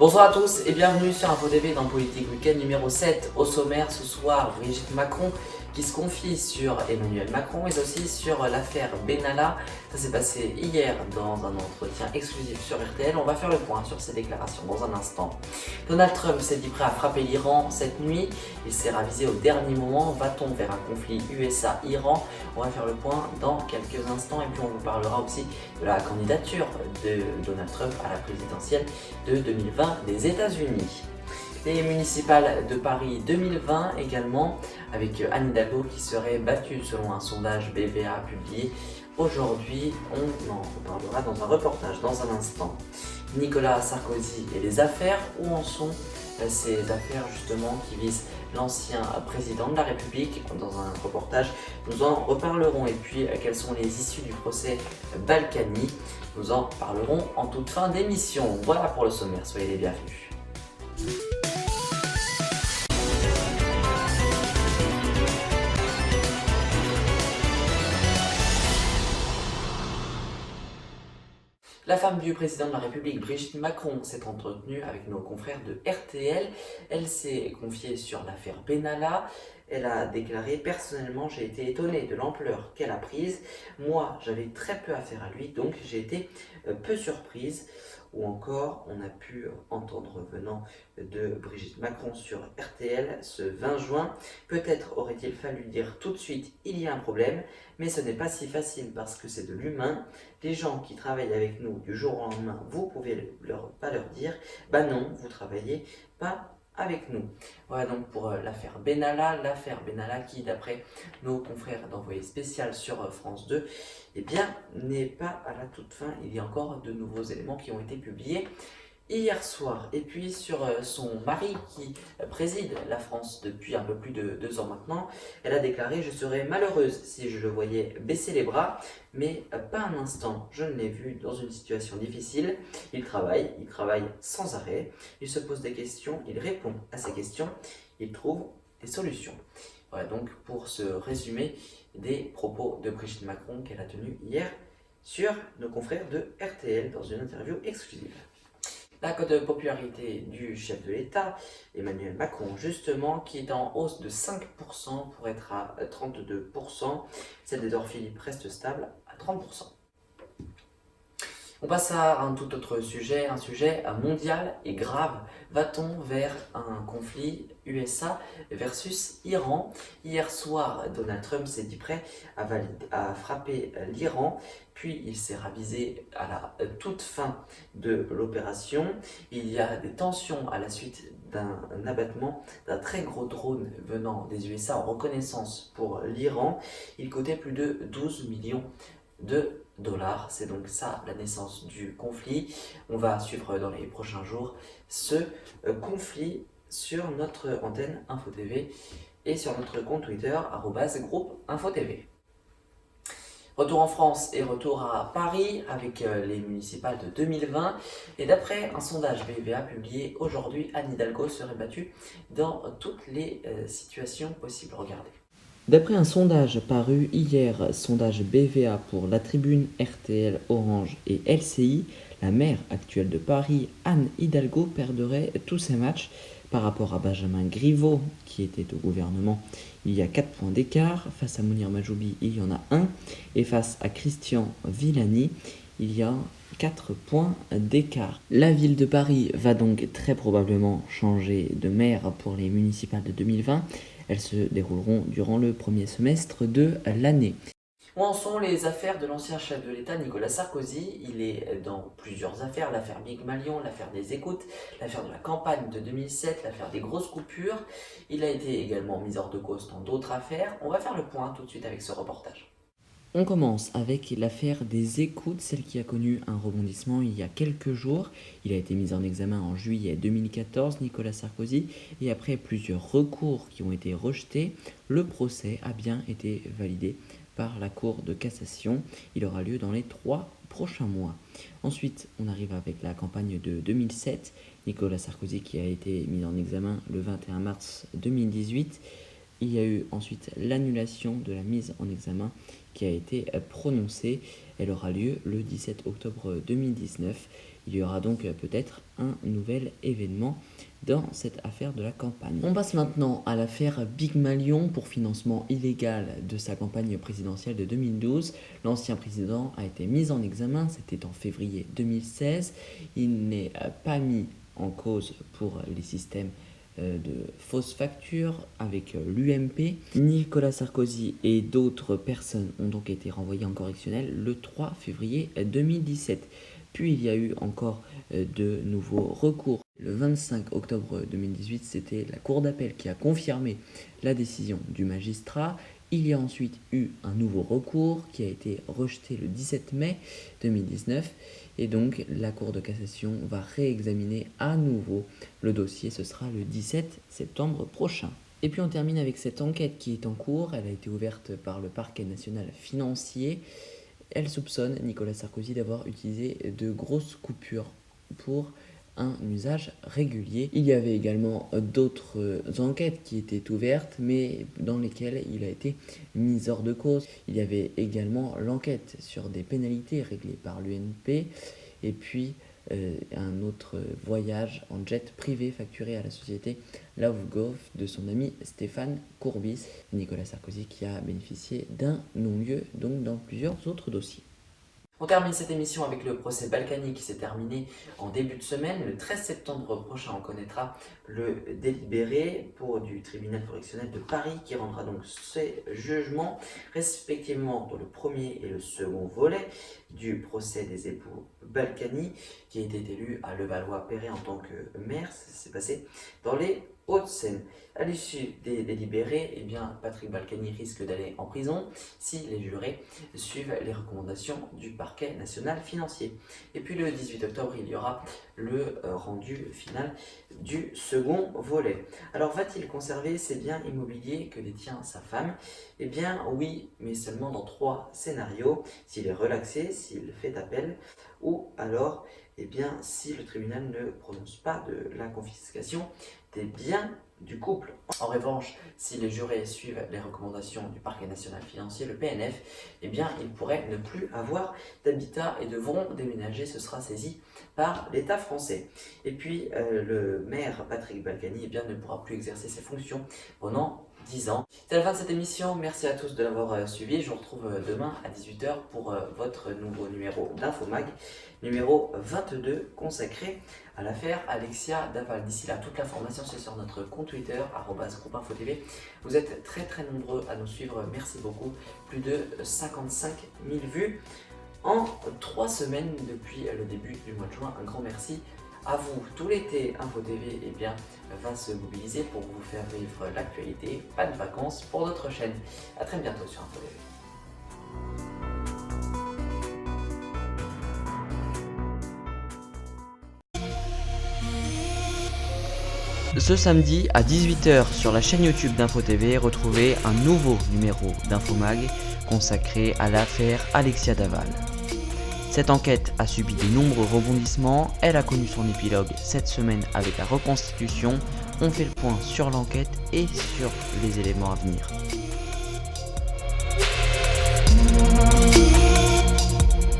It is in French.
Bonsoir à tous et bienvenue sur InfoTV dans Politique Week-end numéro 7. Au sommaire ce soir, Brigitte Macron qui se confie sur Emmanuel Macron mais aussi sur l'affaire Benalla. Ça s'est passé hier dans un entretien exclusif sur RTL. On va faire le point sur ces déclarations dans un instant. Donald Trump s'est dit prêt à frapper l'Iran cette nuit. Il s'est ravisé au dernier moment. Va-t-on vers un conflit USA-Iran? On va faire le point dans quelques instants et puis on vous parlera aussi de la candidature de Donald Trump à la présidentielle de 2020 des États-Unis. Les municipales de Paris 2020 également, avec Anne Hidalgo qui serait battue selon un sondage BVA publié aujourd'hui. On en reparlera dans un reportage dans un instant. Nicolas Sarkozy et les affaires, où en sont ces affaires justement qui visent l'ancien président de la République? Dans un reportage, nous en reparlerons. Et puis, quelles sont les issues du procès Balkany? Nous en parlerons en toute fin d'émission. Voilà pour le sommaire, soyez les bienvenus. La femme du président de la République, Brigitte Macron, s'est entretenue avec nos confrères de RTL. Elle s'est confiée sur l'affaire Benalla. Elle a déclaré « Personnellement, j'ai été étonnée de l'ampleur qu'elle a prise. Moi, j'avais très peu à faire à lui, donc j'ai été peu surprise. » Ou encore, on a pu entendre venant de Brigitte Macron sur RTL ce 20 juin. Peut-être aurait-il fallu dire tout de suite « il y a un problème », mais ce n'est pas si facile parce que c'est de l'humain. Les gens qui travaillent avec nous du jour au lendemain, vous pouvez pas leur dire « bah non, vous travaillez pas avec nous ». Voilà donc pour l'affaire Benalla qui, d'après nos confrères d'envoyé spécial sur France 2, eh bien, n'est pas à la toute fin. Il y a encore de nouveaux éléments qui ont été publiés hier soir. Et puis sur son mari qui préside la France depuis un peu plus de 2 ans maintenant, elle a déclaré « Je serais malheureuse si je le voyais baisser les bras, mais pas un instant. Je ne l'ai vu dans une situation difficile. Il travaille sans arrêt. Il se pose des questions, il répond à ces questions, il trouve des solutions. » Voilà donc pour ce résumé des propos de Brigitte Macron qu'elle a tenus hier sur nos confrères de RTL dans une interview exclusive. La cote de popularité du chef de l'État, Emmanuel Macron justement, qui est en hausse de 5% pour être à 32%. Celle d'Édouard Philippe reste stable à 30%. On passe à un tout autre sujet, un sujet mondial et grave. Va-t-on vers un conflit USA versus Iran? Hier soir, Donald Trump s'est dit prêt à frapper l'Iran, puis il s'est ravisé à la toute fin de l'opération. Il y a des tensions à la suite d'un abattement d'un très gros drone venant des USA en reconnaissance pour l'Iran. Il coûtait plus de 12 millions de dollars. C'est donc ça la naissance du conflit. On va suivre dans les prochains jours ce conflit sur notre antenne InfoTV et sur notre compte Twitter @groupe InfoTV. Retour en France et retour à Paris avec les municipales de 2020. Et d'après un sondage BVA publié aujourd'hui, Anne Hidalgo serait battue dans toutes les situations possibles. Regardez. D'après un sondage paru hier, sondage BVA pour La Tribune, RTL, Orange et LCI, la maire actuelle de Paris, Anne Hidalgo, perdrait tous ses matchs par rapport à Benjamin Griveaux, qui était au gouvernement. Il y a 4 points d'écart. Face à Mounir Majoubi, il y en a 1. Et face à Christian Villani, il y a 4 points d'écart. La ville de Paris va donc très probablement changer de maire pour les municipales de 2020. Elles se dérouleront durant le premier semestre de l'année. Où en sont les affaires de l'ancien chef de l'État Nicolas Sarkozy? Il est dans plusieurs affaires, l'affaire Big Malion, l'affaire des écoutes, l'affaire de la campagne de 2007, l'affaire des grosses coupures. Il a été également mis hors de cause dans d'autres affaires. On va faire le point tout de suite avec ce reportage. On commence avec l'affaire des écoutes, celle qui a connu un rebondissement il y a quelques jours. Il a été mis en examen en juillet 2014, Nicolas Sarkozy, et après plusieurs recours qui ont été rejetés, le procès a bien été validé par la Cour de cassation. Il aura lieu dans les 3 prochains mois. Ensuite, on arrive avec la campagne de 2007, Nicolas Sarkozy qui a été mis en examen le 21 mars 2018. Il y a eu ensuite l'annulation de la mise en examen qui a été prononcée. Elle aura lieu le 17 octobre 2019. Il y aura donc peut-être un nouvel événement dans cette affaire de la campagne. On passe maintenant à l'affaire Big Malion pour financement illégal de sa campagne présidentielle de 2012. L'ancien président a été mis en examen, c'était en février 2016. Il n'est pas mis en cause pour les systèmes de fausses factures avec l'UMP. Nicolas Sarkozy et d'autres personnes ont donc été renvoyés en correctionnel le 3 février 2017. Puis il y a eu encore de nouveaux recours. Le 25 octobre 2018, c'était la Cour d'appel qui a confirmé la décision du magistrat. Il y a ensuite eu un nouveau recours qui a été rejeté le 17 mai 2019. Et donc la Cour de cassation va réexaminer à nouveau le dossier. Ce sera le 17 septembre prochain. Et puis on termine avec cette enquête qui est en cours. Elle a été ouverte par le parquet national financier. Elle soupçonne Nicolas Sarkozy d'avoir utilisé de grosses coupures pour un usage régulier. Il y avait également d'autres enquêtes qui étaient ouvertes, mais dans lesquelles il a été mis hors de cause. Il y avait également l'enquête sur des pénalités réglées par l'UNP, et puis un autre voyage en jet privé facturé à la société LoveGolf de son ami Stéphane Courbis. Nicolas Sarkozy qui a bénéficié d'un non-lieu donc dans plusieurs autres dossiers. On termine cette émission avec le procès Balkany qui s'est terminé en début de semaine. Le 13 septembre prochain, on connaîtra le délibéré du tribunal correctionnel de Paris qui rendra donc ses jugements respectivement dans le premier et le second volet du procès des époux Balkany qui a été élu à Levallois-Perret en tant que maire. Ça s'est passé dans les Hauts-de-Seine. À l'issue des délibérés, eh bien, Patrick Balkany risque d'aller en prison si les jurés suivent les recommandations du parquet national financier. Et puis le 18 octobre, il y aura le rendu final du second volet. Alors, va-t-il conserver ses biens immobiliers que détient sa femme? Eh bien oui, mais seulement dans 3 scénarios. S'il est relaxé, s'il fait appel, ou alors eh bien, si le tribunal ne prononce pas de la confiscation des biens du couple. En revanche, si les jurés suivent les recommandations du parquet national financier, le PNF, eh bien, ils pourraient ne plus avoir d'habitat et devront déménager. Ce sera saisi par l'État français. Et puis, le maire Patrick Balkany eh bien, ne pourra plus exercer ses fonctions pendant 10 ans. C'est la fin de cette émission. Merci à tous de l'avoir suivi. Je vous retrouve demain à 18h pour votre nouveau numéro d'Infomag, numéro 22, consacré à l'affaire Alexia Daval. D'ici là, toute l'information c'est sur notre compte Twitter, @groupeinfotv. Vous êtes très nombreux à nous suivre. Merci beaucoup. Plus de 55 000 vues en 3 semaines depuis le début du mois de juin. Un grand merci à vous. Tout l'été, InfoTV eh bien, va se mobiliser pour vous faire vivre l'actualité. Pas de vacances pour notre chaîne. A très bientôt sur InfoTV. Ce samedi à 18h sur la chaîne YouTube d'InfoTV, retrouvez un nouveau numéro d'Infomag consacré à l'affaire Alexia Daval. Cette enquête a subi de nombreux rebondissements, elle a connu son épilogue cette semaine avec la reconstitution. On fait le point sur l'enquête et sur les éléments à venir.